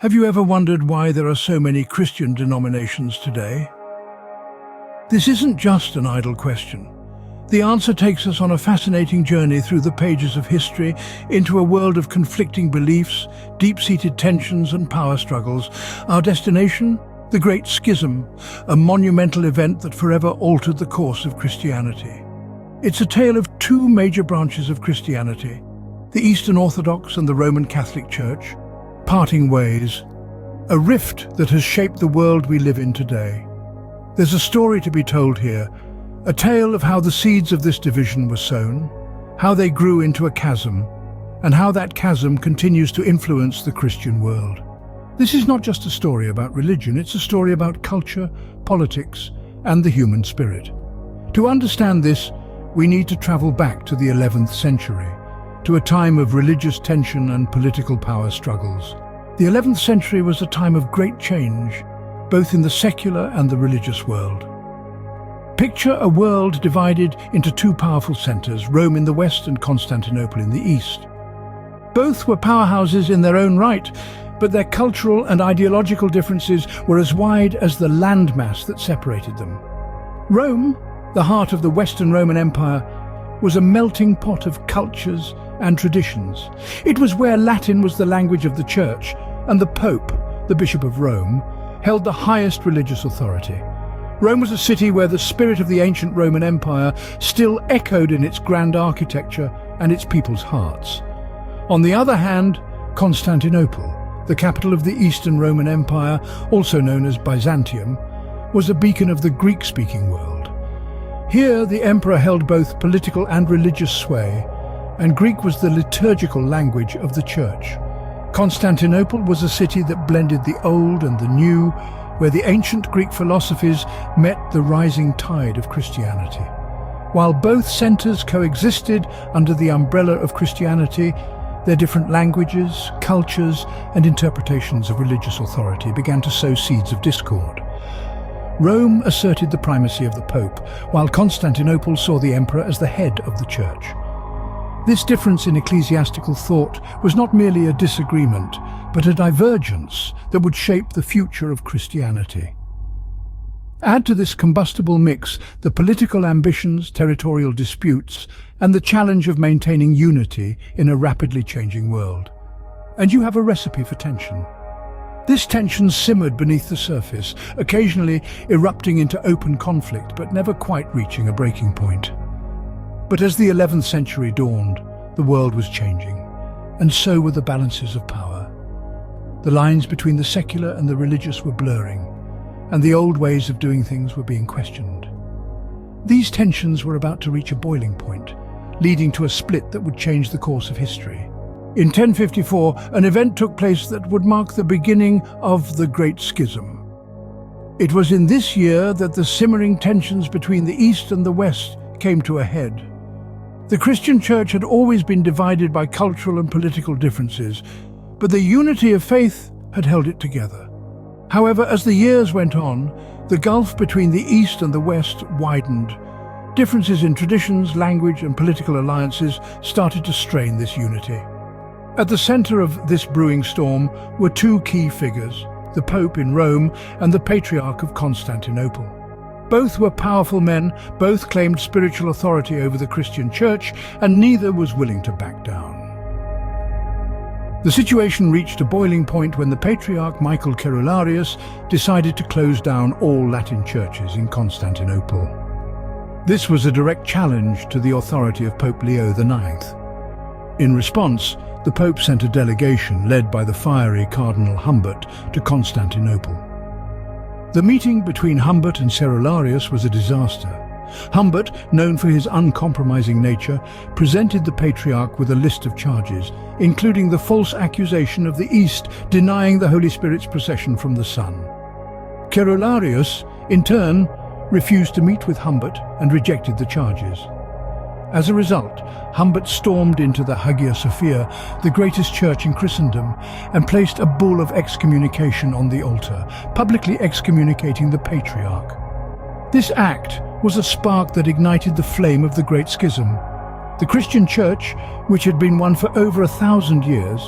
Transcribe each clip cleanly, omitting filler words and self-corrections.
Have you ever wondered why there are so many Christian denominations today? This isn't just an idle question. The answer takes us on a fascinating journey through the pages of history into a world of conflicting beliefs, deep-seated tensions and power struggles. Our destination? The Great Schism, a monumental event that forever altered the course of Christianity. It's a tale of two major branches of Christianity, the Eastern Orthodox and the Roman Catholic Church, parting ways, a rift that has shaped the world we live in today. There's a story to be told here, a tale of how the seeds of this division were sown, how they grew into a chasm, and how that chasm continues to influence the Christian world. This is not just a story about religion, it's a story about culture, politics, and the human spirit. To understand this, we need to travel back to the 11th century, to a time of religious tension and political power struggles. The 11th century was a time of great change, both in the secular and the religious world. Picture a world divided into two powerful centers, Rome in the west and Constantinople in the east. Both were powerhouses in their own right, but their cultural and ideological differences were as wide as the landmass that separated them. Rome, the heart of the Western Roman Empire, was a melting pot of cultures and traditions. It was where Latin was the language of the Church, and the Pope, the Bishop of Rome, held the highest religious authority. Rome was a city where the spirit of the ancient Roman Empire still echoed in its grand architecture and its people's hearts. On the other hand, Constantinople, the capital of the Eastern Roman Empire, also known as Byzantium, was a beacon of the Greek-speaking world. Here, the emperor held both political and religious sway, and Greek was the liturgical language of the Church. Constantinople was a city that blended the old and the new, where the ancient Greek philosophies met the rising tide of Christianity. While both centers coexisted under the umbrella of Christianity, their different languages, cultures, and interpretations of religious authority began to sow seeds of discord. Rome asserted the primacy of the Pope, while Constantinople saw the emperor as the head of the Church. This difference in ecclesiastical thought was not merely a disagreement, but a divergence that would shape the future of Christianity. Add to this combustible mix the political ambitions, territorial disputes, and the challenge of maintaining unity in a rapidly changing world, and you have a recipe for tension. This tension simmered beneath the surface, occasionally erupting into open conflict, but never quite reaching a breaking point. But as the 11th century dawned, the world was changing, and so were the balances of power. The lines between the secular and the religious were blurring, and the old ways of doing things were being questioned. These tensions were about to reach a boiling point, leading to a split that would change the course of history. In 1054, an event took place that would mark the beginning of the Great Schism. It was in this year that the simmering tensions between the East and the West came to a head. The Christian Church had always been divided by cultural and political differences, but the unity of faith had held it together. However, as the years went on, the gulf between the East and the West widened. Differences in traditions, language, and political alliances started to strain this unity. At the center of this brewing storm were two key figures, the Pope in Rome and the Patriarch of Constantinople. Both were powerful men, both claimed spiritual authority over the Christian Church, and neither was willing to back down. The situation reached a boiling point when the Patriarch Michael Cerularius decided to close down all Latin churches in Constantinople. This was a direct challenge to the authority of Pope Leo IX. In response, the Pope sent a delegation led by the fiery Cardinal Humbert to Constantinople. The meeting between Humbert and Cerularius was a disaster. Humbert, known for his uncompromising nature, presented the Patriarch with a list of charges, including the false accusation of the East denying the Holy Spirit's procession from the Sun. Cerularius, in turn, refused to meet with Humbert and rejected the charges. As a result, Humbert stormed into the Hagia Sophia, the greatest church in Christendom, and placed a bull of excommunication on the altar, publicly excommunicating the Patriarch. This act was a spark that ignited the flame of the Great Schism. The Christian Church, which had been one for over 1,000 years,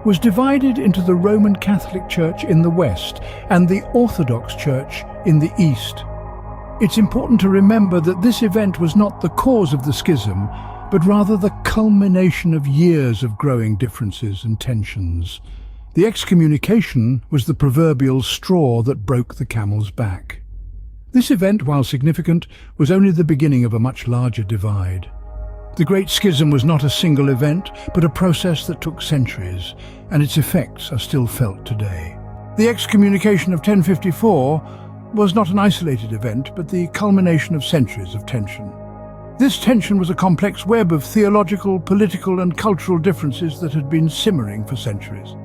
was divided into the Roman Catholic Church in the West and the Orthodox Church in the East. It's important to remember that this event was not the cause of the schism, but rather the culmination of years of growing differences and tensions. The excommunication was the proverbial straw that broke the camel's back. This event, while significant, was only the beginning of a much larger divide. The Great Schism was not a single event, but a process that took centuries, and its effects are still felt today. The excommunication of 1054 was not an isolated event, but the culmination of centuries of tension. This tension was a complex web of theological, political, and cultural differences that had been simmering for centuries.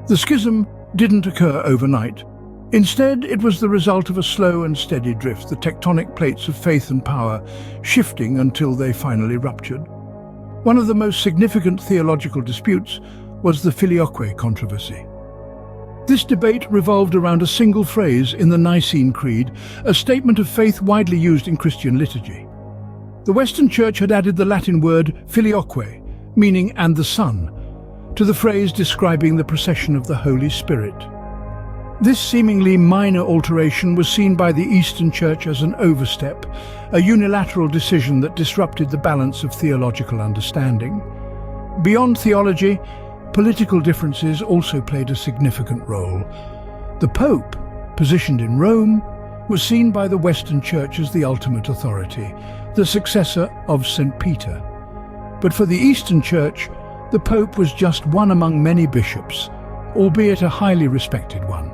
The schism didn't occur overnight. Instead, it was the result of a slow and steady drift, the tectonic plates of faith and power shifting until they finally ruptured. One of the most significant theological disputes was the Filioque controversy. This debate revolved around a single phrase in the Nicene Creed, a statement of faith widely used in Christian liturgy. The Western Church had added the Latin word Filioque, meaning "and the Son," to the phrase describing the procession of the Holy Spirit. This seemingly minor alteration was seen by the Eastern Church as an overstep, a unilateral decision that disrupted the balance of theological understanding. Beyond theology, political differences also played a significant role. The Pope, positioned in Rome, was seen by the Western Church as the ultimate authority, the successor of St. Peter. But for the Eastern Church, the Pope was just one among many bishops, albeit a highly respected one.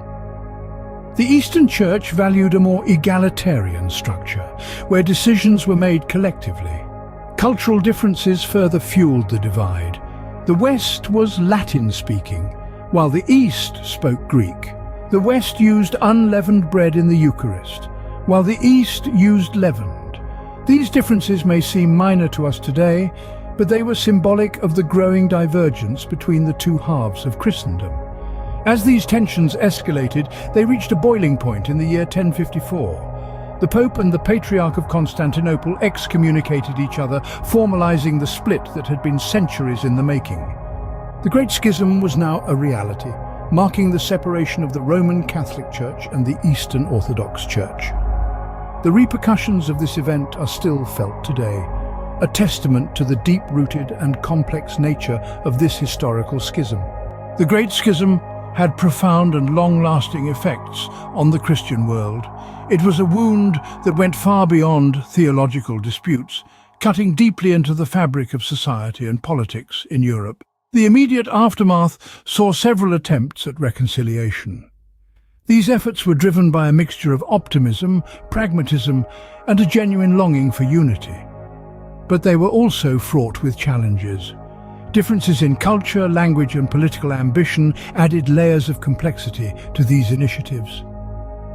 The Eastern Church valued a more egalitarian structure, where decisions were made collectively. Cultural differences further fueled the divide. The West was Latin-speaking, while the East spoke Greek. The West used unleavened bread in the Eucharist, while the East used leavened. These differences may seem minor to us today, but they were symbolic of the growing divergence between the two halves of Christendom. As these tensions escalated, they reached a boiling point in the year 1054. The Pope and the Patriarch of Constantinople excommunicated each other, formalizing the split that had been centuries in the making. The Great Schism was now a reality, marking the separation of the Roman Catholic Church and the Eastern Orthodox Church. The repercussions of this event are still felt today, a testament to the deep-rooted and complex nature of this historical schism. The Great Schism had profound and long-lasting effects on the Christian world. It was a wound that went far beyond theological disputes, cutting deeply into the fabric of society and politics in Europe. The immediate aftermath saw several attempts at reconciliation. These efforts were driven by a mixture of optimism, pragmatism, and a genuine longing for unity. But they were also fraught with challenges. Differences in culture, language, and political ambition added layers of complexity to these initiatives.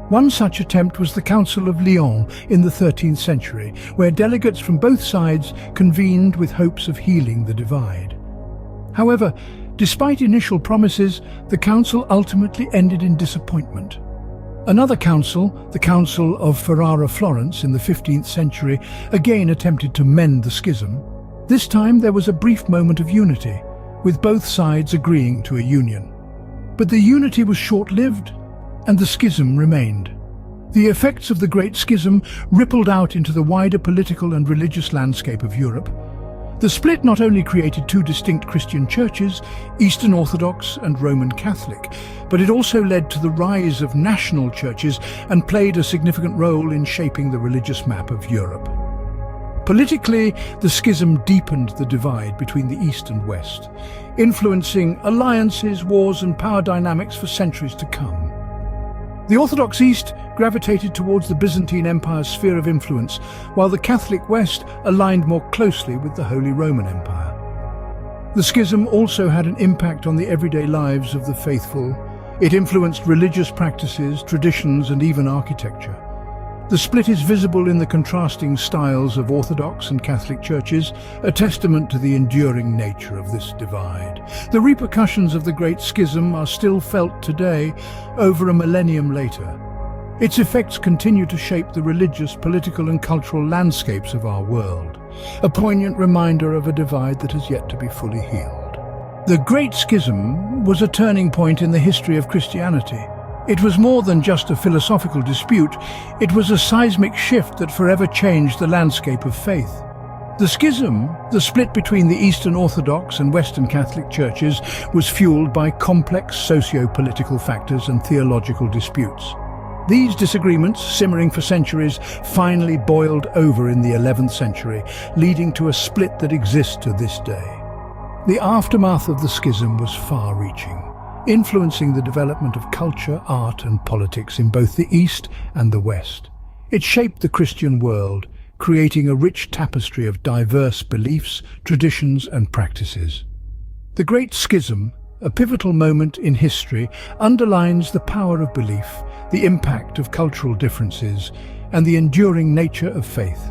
One such attempt was the Council of Lyons in the 13th century, where delegates from both sides convened with hopes of healing the divide. However, despite initial promises, the council ultimately ended in disappointment. Another council, the Council of Ferrara-Florence in the 15th century, again attempted to mend the schism. This time there was a brief moment of unity, with both sides agreeing to a union. But the unity was short-lived, and the schism remained. The effects of the Great Schism rippled out into the wider political and religious landscape of Europe. The split not only created two distinct Christian churches, Eastern Orthodox and Roman Catholic, but it also led to the rise of national churches and played a significant role in shaping the religious map of Europe. Politically, the schism deepened the divide between the East and West, influencing alliances, wars, and power dynamics for centuries to come. The Orthodox East gravitated towards the Byzantine Empire's sphere of influence, while the Catholic West aligned more closely with the Holy Roman Empire. The schism also had an impact on the everyday lives of the faithful. It influenced religious practices, traditions, and even architecture. The split is visible in the contrasting styles of Orthodox and Catholic churches, a testament to the enduring nature of this divide. The repercussions of the Great Schism are still felt today, over a millennium later. Its effects continue to shape the religious, political, and cultural landscapes of our world, a poignant reminder of a divide that has yet to be fully healed. The Great Schism was a turning point in the history of Christianity. It was more than just a philosophical dispute, it was a seismic shift that forever changed the landscape of faith. The schism, the split between the Eastern Orthodox and Western Catholic churches, was fueled by complex socio-political factors and theological disputes. These disagreements, simmering for centuries, finally boiled over in the 11th century, leading to a split that exists to this day. The aftermath of the schism was far-reaching, influencing the development of culture, art and politics in both the East and the West. It shaped the Christian world, creating a rich tapestry of diverse beliefs, traditions and practices. The Great Schism, a pivotal moment in history, underlines the power of belief, the impact of cultural differences, and the enduring nature of faith.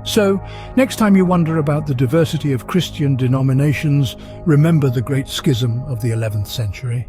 So, next time you wonder about the diversity of Christian denominations, remember the Great Schism of the 11th century.